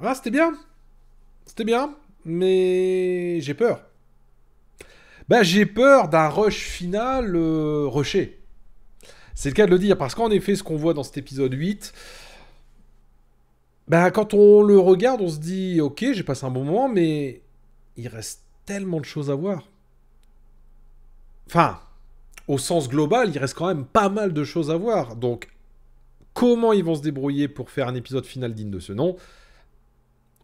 Ah, c'était bien. C'était bien. Mais j'ai peur. Bah, j'ai peur d'un rush final rushé. C'est le cas de le dire, parce qu'en effet, ce qu'on voit dans cet épisode 8, bah, quand on le regarde, on se dit, ok, j'ai passé un bon moment, mais il reste tellement de choses à voir. Enfin, au sens global, il reste quand même pas mal de choses à voir. Donc, comment ils vont se débrouiller pour faire un épisode final digne de ce nom,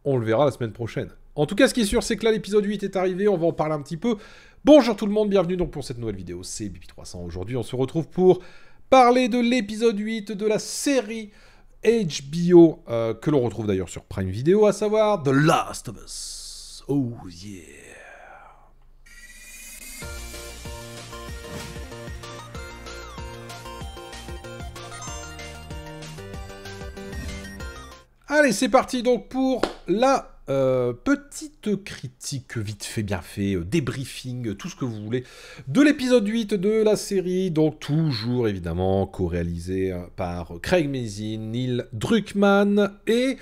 on le verra la semaine prochaine. En tout cas, ce qui est sûr, c'est que là, l'épisode 8 est arrivé, on va en parler un petit peu. Bonjour tout le monde, bienvenue donc pour cette nouvelle vidéo, c'est Bibi300. Aujourd'hui, on se retrouve pour parler de l'épisode 8 de la série HBO, que l'on retrouve d'ailleurs sur Prime Video, à savoir The Last of Us. Oh yeah. Allez, c'est parti donc pour la petite critique vite fait, bien fait, débriefing, tout ce que vous voulez, de l'épisode 8 de la série, donc toujours évidemment co-réalisé par Craig Mazin, Neil Druckmann, et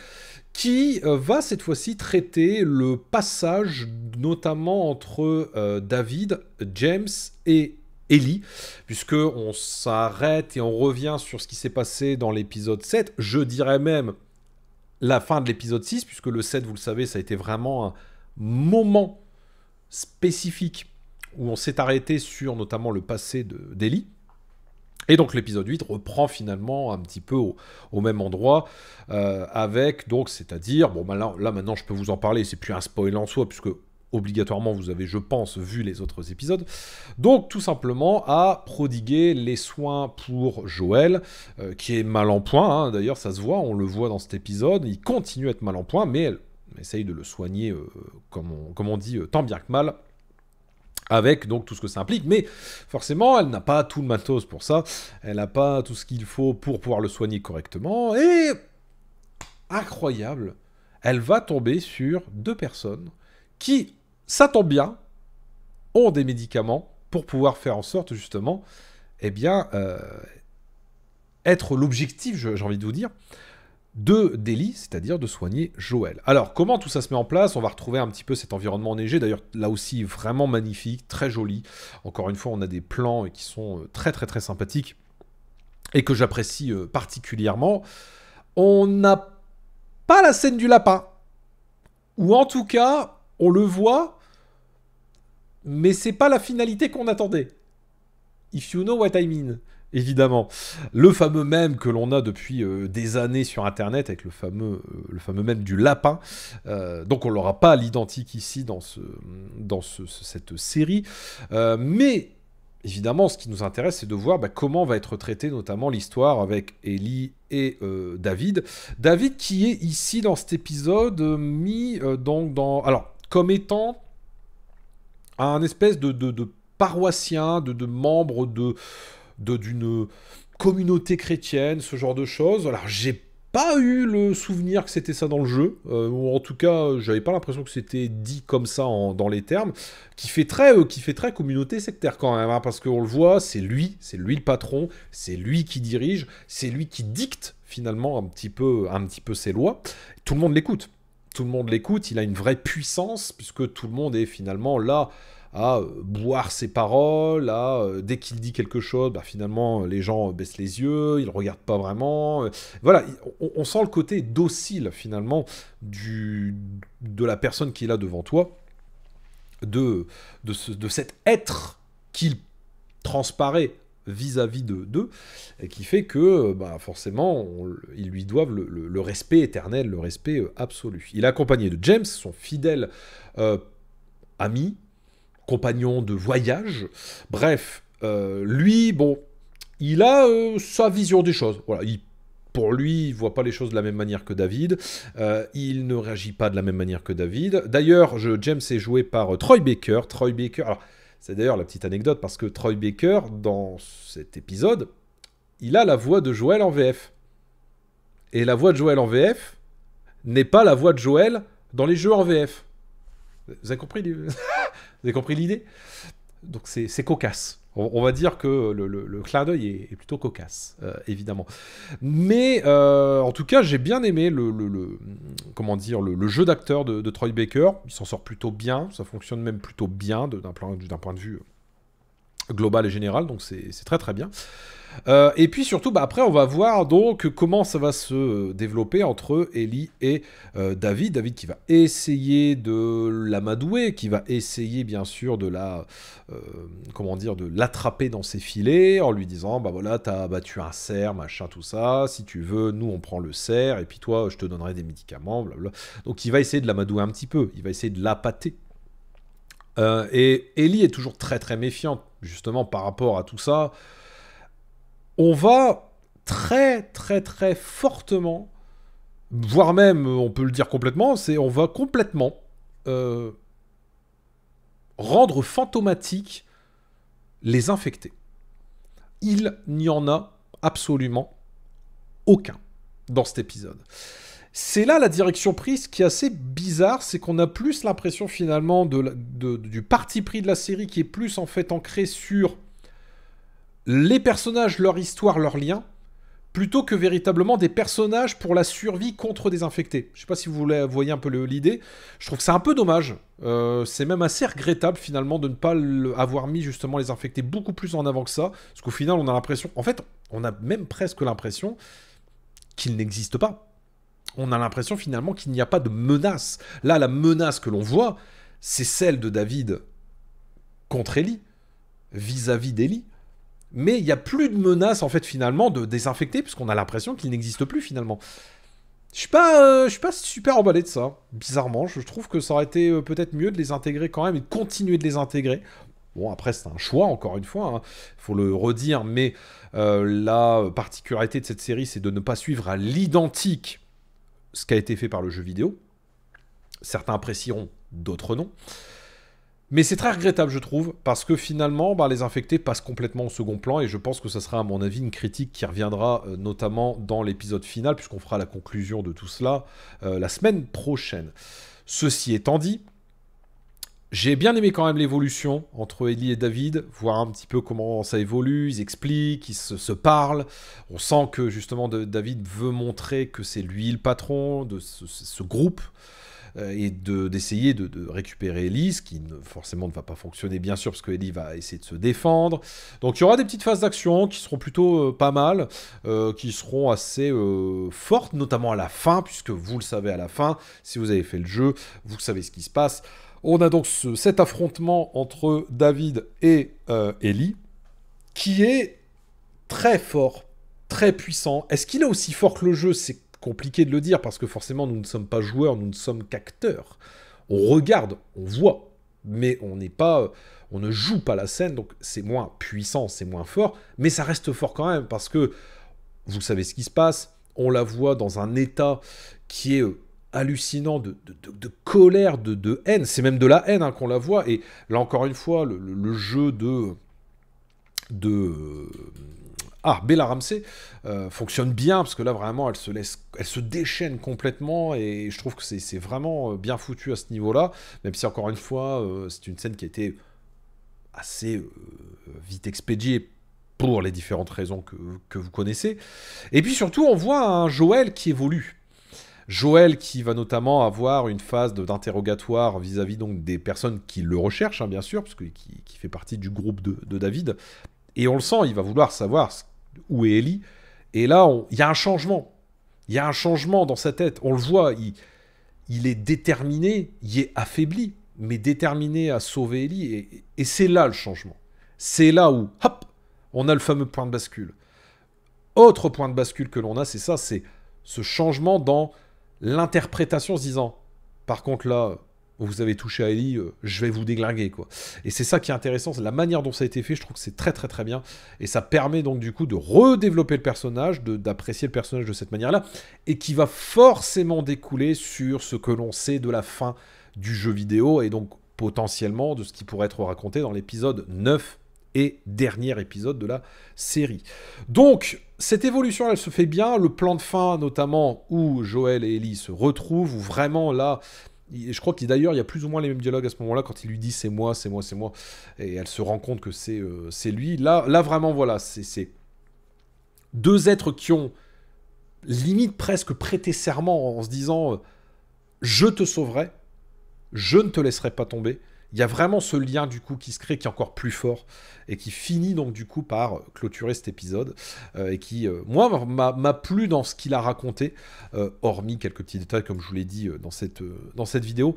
qui va cette fois-ci traiter le passage notamment entre David, James et Ellie, puisque on s'arrête et on revient sur ce qui s'est passé dans l'épisode 7, je dirais même la fin de l'épisode 6, puisque le 7, vous le savez, ça a été vraiment un moment spécifique où on s'est arrêté sur notamment le passé d'Ellie. Et donc l'épisode 8 reprend finalement un petit peu au même endroit, avec donc, c'est-à-dire, bon, bah là maintenant je peux vous en parler, c'est plus un spoil en soi, puisque obligatoirement vous avez, je pense, vu les autres épisodes. Donc tout simplement à prodiguer les soins pour Joël, qui est mal en point, hein. D'ailleurs ça se voit, on le voit dans cet épisode, il continue à être mal en point, mais elle essaye de le soigner, comme on dit, tant bien que mal, avec donc tout ce que ça implique, mais forcément, elle n'a pas tout le matos pour ça, elle n'a pas tout ce qu'il faut pour pouvoir le soigner correctement, et incroyable, elle va tomber sur deux personnes qui, ça tombe bien, ont des médicaments pour pouvoir faire en sorte, justement, eh bien, être l'objectif, j'ai envie de vous dire, d'Ellie, c'est-à-dire de soigner Joël. Alors, comment tout ça se met en place? On va retrouver un petit peu cet environnement enneigé, d'ailleurs, là aussi, vraiment magnifique, très joli. Encore une fois, on a des plans qui sont très, très, très sympathiques et que j'apprécie particulièrement. On n'a pas la scène du lapin, ou en tout cas, on le voit, mais c'est pas la finalité qu'on attendait. If you know what I mean. Évidemment. Le fameux mème que l'on a depuis des années sur Internet, avec le fameux mème du lapin. Donc on l'aura pas à l'identique ici dans cette série. Mais évidemment, ce qui nous intéresse, c'est de voir comment va être traitée notamment l'histoire avec Ellie et David. David qui est ici dans cet épisode mis donc dans... Alors, comme étant un espèce de paroissien, de membre d'une communauté chrétienne, ce genre de choses. Alors, j'ai pas eu le souvenir que c'était ça dans le jeu, ou en tout cas, j'avais pas l'impression que c'était dit comme ça dans les termes, qui fait très communauté sectaire quand même, hein, parce qu'on le voit, c'est lui le patron, c'est lui qui dirige, c'est lui qui dicte finalement un petit peu ses lois. Tout le monde l'écoute. Tout le monde l'écoute, il a une vraie puissance, puisque tout le monde est finalement là à boire ses paroles, dès qu'il dit quelque chose, finalement, les gens baissent les yeux, ils ne regardent pas vraiment. Voilà, on sent le côté docile, finalement, de la personne qui est là devant toi, de cet être qu'il transparaît vis-à-vis d'eux, et qui fait que, forcément, ils lui doivent le respect éternel, le respect absolu. Il est accompagné de James, son fidèle ami, compagnon de voyage. Bref, lui, bon, il a sa vision des choses. Voilà, pour lui, il voit pas les choses de la même manière que David. Il ne réagit pas de la même manière que David. D'ailleurs, James est joué par Troy Baker. Troy Baker, alors, c'est d'ailleurs la petite anecdote, parce que Troy Baker, dans cet épisode, il a la voix de Joël en VF. Et la voix de Joël en VF n'est pas la voix de Joël dans les jeux en VF. Vous avez compris Vous avez compris l'idée? Donc c'est cocasse. On va dire que le clin d'œil est plutôt cocasse, évidemment. Mais en tout cas, j'ai bien aimé comment dire, le jeu d'acteur de Troy Baker. Il s'en sort plutôt bien, ça fonctionne même plutôt bien d'un point de vue global et général, donc c'est très très bien. Et puis surtout, après, on va voir donc comment ça va se développer entre Ellie et David. David qui va essayer de l'amadouer, qui va essayer bien sûr de de l'attraper dans ses filets en lui disant, bah voilà, t'as battu un cerf, machin, tout ça. Si tu veux, nous on prend le cerf et puis toi, je te donnerai des médicaments, blablabla. Donc il va essayer de l'amadouer un petit peu, il va essayer de l'appâter. Et Ellie est toujours très très méfiante justement par rapport à tout ça. On va très très très fortement, voire même on peut le dire complètement, on va complètement rendre fantomatiques les infectés. Il n'y en a absolument aucun dans cet épisode. C'est là la direction prise qui est assez bizarre, c'est qu'on a plus l'impression finalement du parti pris de la série qui est plus en fait ancré sur les personnages, leur histoire, leurs liens, plutôt que véritablement des personnages pour la survie contre des infectés. Je sais pas si vous voyez un peu l'idée. Je trouve que c'est un peu dommage. C'est même assez regrettable finalement de ne pas avoir mis justement les infectés beaucoup plus en avant que ça, parce qu'au final on a l'impression, en fait on a même presque l'impression qu'ils n'existent pas. On a l'impression finalement qu'il n'y a pas de menace. Là, la menace que l'on voit, c'est celle de David contre Ellie, vis-à-vis d'Ellie. Mais il n'y a plus de menace, en fait, finalement, de désinfecter, puisqu'on a l'impression qu'il n'existe plus, finalement. Je suis pas super emballé de ça, bizarrement. Je trouve que ça aurait été peut-être mieux de les intégrer quand même, et de continuer de les intégrer. Bon, après, c'est un choix, encore une fois, hein. Faut le redire, mais la particularité de cette série, c'est de ne pas suivre à l'identique ce qui a été fait par le jeu vidéo. Certains apprécieront, d'autres non. Mais c'est très regrettable, je trouve, parce que finalement, les infectés passent complètement au second plan, et je pense que ça sera, à mon avis, une critique qui reviendra notamment dans l'épisode final, puisqu'on fera la conclusion de tout cela la semaine prochaine. Ceci étant dit, j'ai bien aimé quand même l'évolution entre Ellie et David, voir un petit peu comment ça évolue, ils expliquent, ils se parlent. On sent que justement David veut montrer que c'est lui le patron de ce groupe, et d'essayer de récupérer Ellie, ce qui forcément ne va pas fonctionner bien sûr, parce que Ellie va essayer de se défendre. Donc il y aura des petites phases d'action qui seront plutôt pas mal, qui seront assez fortes, notamment à la fin, puisque vous le savez à la fin, si vous avez fait le jeu, vous savez ce qui se passe. On a donc cet affrontement entre David et Ellie, qui est très fort, très puissant. Est-ce qu'il est aussi fort que le jeu ? C'est compliqué de le dire, parce que forcément, nous ne sommes pas joueurs, nous ne sommes qu'acteurs. On regarde, on voit, mais on ne joue pas la scène, donc c'est moins puissant, c'est moins fort, mais ça reste fort quand même, parce que vous savez ce qui se passe, on la voit dans un état qui est hallucinant de colère, de haine, c'est même de la haine qu'on la voit, et là encore une fois, le jeu Bella Ramsey fonctionne bien, parce que là vraiment elle se déchaîne complètement, et je trouve que c'est vraiment bien foutu à ce niveau-là, même si encore une fois c'est une scène qui a été assez vite expédiée pour les différentes raisons que vous connaissez. Et puis surtout on voit un Joel qui évolue. Joel qui va notamment avoir une phase d'interrogatoire vis-à-vis donc des personnes qui le recherchent, bien sûr, parce qu'il qui fait partie du groupe de David. Et on le sent, il va vouloir savoir où est Ellie. Et là, il y a un changement. Il y a un changement dans sa tête. On le voit, il est déterminé, il est affaibli, mais déterminé à sauver Ellie. Et c'est là le changement. C'est là où, hop, on a le fameux point de bascule. Autre point de bascule que l'on a, c'est ça, c'est ce changement dans l'interprétation, se disant, par contre là, vous avez touché à Ellie, je vais vous déglinguer, quoi. Et c'est ça qui est intéressant, c'est la manière dont ça a été fait, je trouve que c'est très très très bien, et ça permet donc du coup de redévelopper le personnage, d'apprécier le personnage de cette manière-là, et qui va forcément découler sur ce que l'on sait de la fin du jeu vidéo, et donc potentiellement de ce qui pourrait être raconté dans l'épisode 9 et dernier épisode de la série. Donc, cette évolution, elle se fait bien. Le plan de fin, notamment, où Joel et Ellie se retrouvent, où vraiment, là, Je crois qu'il d'ailleurs, il y a plus ou moins les mêmes dialogues à ce moment-là, quand il lui dit c'est moi, c'est moi, c'est moi, et elle se rend compte que c'est lui. Là, vraiment, voilà, c'est deux êtres qui ont limite presque prêté serment en se disant je te sauverai, je ne te laisserai pas tomber. Il y a vraiment ce lien du coup qui se crée, qui est encore plus fort et qui finit donc du coup par clôturer cet épisode et qui, moi, m'a plu dans ce qu'il a raconté, hormis quelques petits détails comme je vous l'ai dit dans cette vidéo.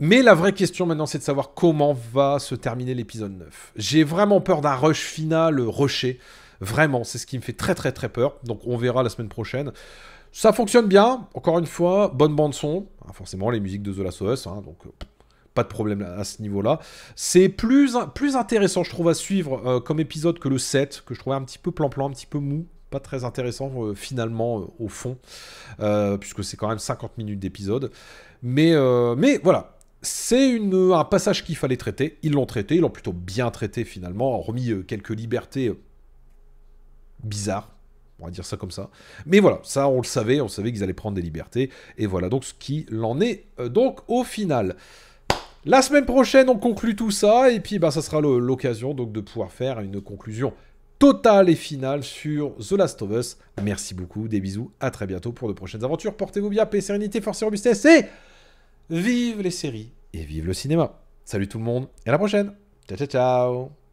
Mais la vraie question maintenant, c'est de savoir comment va se terminer l'épisode 9. J'ai vraiment peur d'un rush final rushé. Vraiment, c'est ce qui me fait très très très peur. Donc on verra la semaine prochaine. Ça fonctionne bien, encore une fois, bonne bande son. Forcément, les musiques de The Last of Us, hein, donc pas de problème à ce niveau-là. C'est plus intéressant, je trouve, à suivre comme épisode que le 7, que je trouvais un petit peu plan-plan, un petit peu mou. Pas très intéressant finalement au fond, puisque c'est quand même 50 minutes d'épisode. Mais voilà, c'est un passage qu'il fallait traiter. Ils l'ont traité, ils l'ont plutôt bien traité finalement, hormis quelques libertés bizarres. On va dire ça comme ça. Mais voilà, ça on savait qu'ils allaient prendre des libertés. Et voilà donc ce qu'il en est donc au final. La semaine prochaine, on conclut tout ça. Et puis ça sera l'occasion donc de pouvoir faire une conclusion totale et finale sur The Last of Us. Merci beaucoup, des bisous, à très bientôt pour de prochaines aventures. Portez-vous bien, paix, sérénité, force et robustesse. Et vive les séries et vive le cinéma. Salut tout le monde, et à la prochaine. Ciao, ciao, ciao.